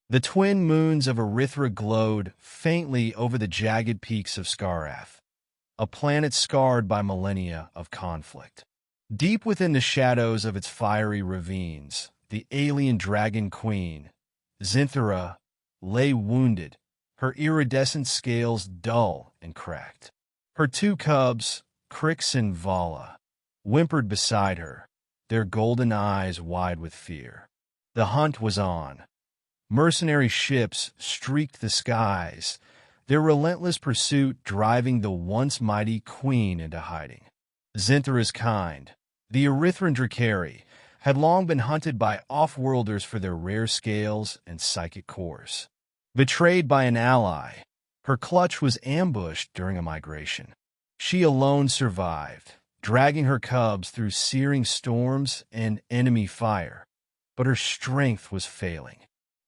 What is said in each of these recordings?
The twin moons of Erythra glowed faintly over the jagged peaks of Skarath, a planet scarred by millennia of conflict. Deep within the shadows of its fiery ravines, the alien dragon queen, Zynthera, lay wounded, her iridescent scales dull and cracked. Her two cubs, Crix and Vala, whimpered beside her, their golden eyes wide with fear. The hunt was on. Mercenary ships streaked the skies, their relentless pursuit driving the once mighty queen into hiding. Zynthera's kind, the Erythran Drakari, had long been hunted by off-worlders for their rare scales and psychic cores. Betrayed by an ally, her clutch was ambushed during a migration. She alone survived, dragging her cubs through searing storms and enemy fire, but her strength was failing.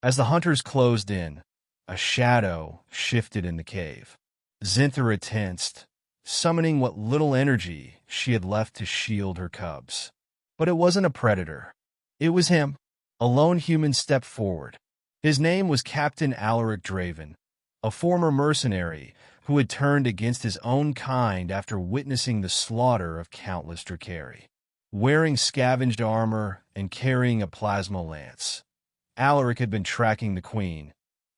As the hunters closed in, a shadow shifted in the cave. Zynthera tensed, summoning what little energy she had left to shield her cubs. But it wasn't a predator. It was him. A lone human stepped forward. His name was Captain Alaric Draven, a former mercenary who had turned against his own kind after witnessing the slaughter of countless Drakari. Wearing scavenged armor and carrying a plasma lance, Alaric had been tracking the queen,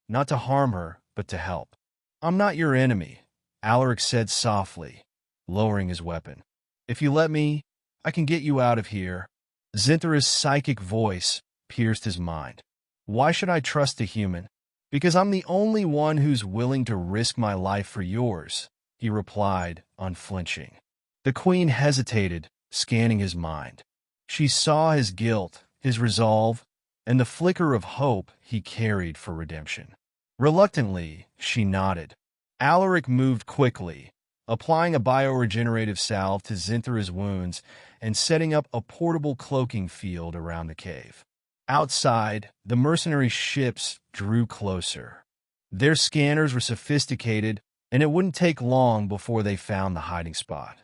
not to harm her, but to help. "I'm not your enemy," Alaric said softly, lowering his weapon. "If you let me, I can get you out of here." Zynthera's psychic voice pierced his mind. "Why should I trust a human?" "Because I'm the only one who's willing to risk my life for yours," he replied, unflinching. The queen hesitated, scanning his mind. She saw his guilt, his resolve, and the flicker of hope he carried for redemption. Reluctantly, she nodded. Alaric moved quickly, applying a bioregenerative salve to Zynthera's wounds and setting up a portable cloaking field around the cave. Outside, the mercenary ships drew closer. Their scanners were sophisticated, and it wouldn't take long before they found the hiding spot.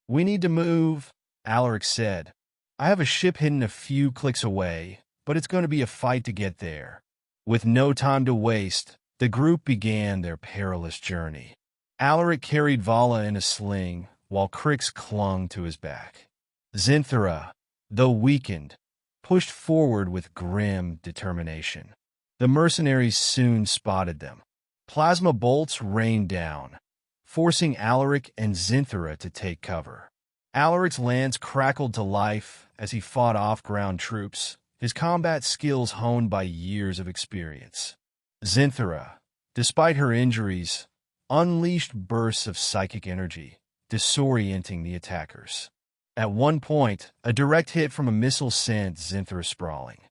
"We need to move," Alaric said. "I have a ship hidden a few clicks away, but it's going to be a fight to get there." With no time to waste, the group began their perilous journey. Alaric carried Vala in a sling, while Crix clung to his back. Zynthera, though weakened, pushed forward with grim determination. The mercenaries soon spotted them. Plasma bolts rained down, forcing Alaric and Zynthera to take cover. Alaric's lance crackled to life as he fought off-ground troops, his combat skills honed by years of experience. Zynthera, despite her injuries, unleashed bursts of psychic energy, disorienting the attackers. At one point, a direct hit from a missile sent Zynthera sprawling.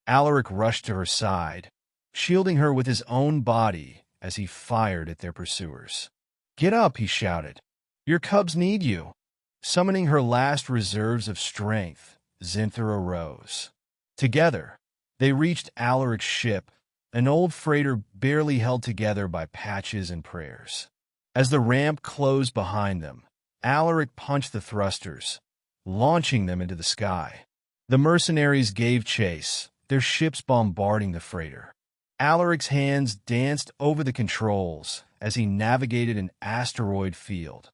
Alaric rushed to her side, shielding her with his own body as he fired at their pursuers. "Get up," he shouted. "Your cubs need you." Summoning her last reserves of strength, Zynthera rose. Together, they reached Alaric's ship, an old freighter barely held together by patches and prayers. As the ramp closed behind them, Alaric punched the thrusters, launching them into the sky. The mercenaries gave chase, their ships bombarding the freighter. Alaric's hands danced over the controls as he navigated an asteroid field,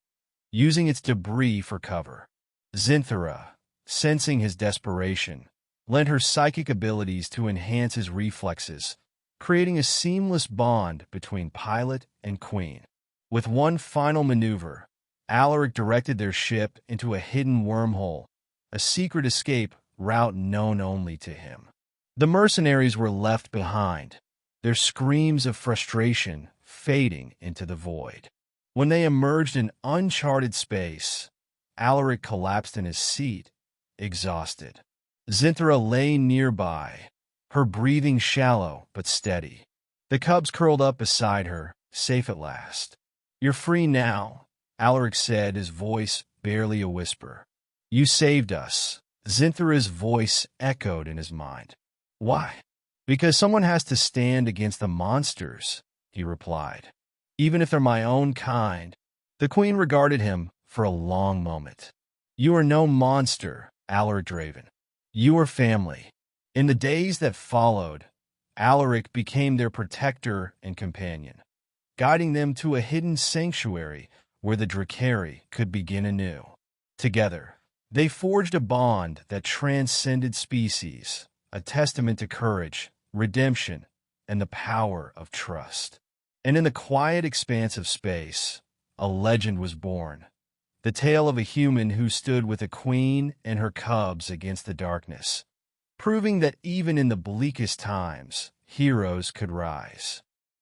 using its debris for cover. Zynthera, sensing his desperation, lent her psychic abilities to enhance his reflexes, creating a seamless bond between pilot and queen. With one final maneuver, Alaric directed their ship into a hidden wormhole, a secret escape route known only to him. The mercenaries were left behind, their screams of frustration fading into the void. When they emerged in uncharted space, Alaric collapsed in his seat, exhausted. Zynthera lay nearby, her breathing shallow but steady. The cubs curled up beside her, safe at last. "You're free now," Alaric said, his voice barely a whisper. "You saved us." Zynthera's voice echoed in his mind. "Why?" "Because someone has to stand against the monsters," he replied. "Even if they're my own kind." The queen regarded him for a long moment. "You are no monster, Alaric Draven. You are family." In the days that followed, Alaric became their protector and companion, guiding them to a hidden sanctuary where the Drakari could begin anew. Together, they forged a bond that transcended species, a testament to courage, redemption, and the power of trust. And in the quiet expanse of space, a legend was born. The tale of a human who stood with a queen and her cubs against the darkness, proving that even in the bleakest times, heroes could rise.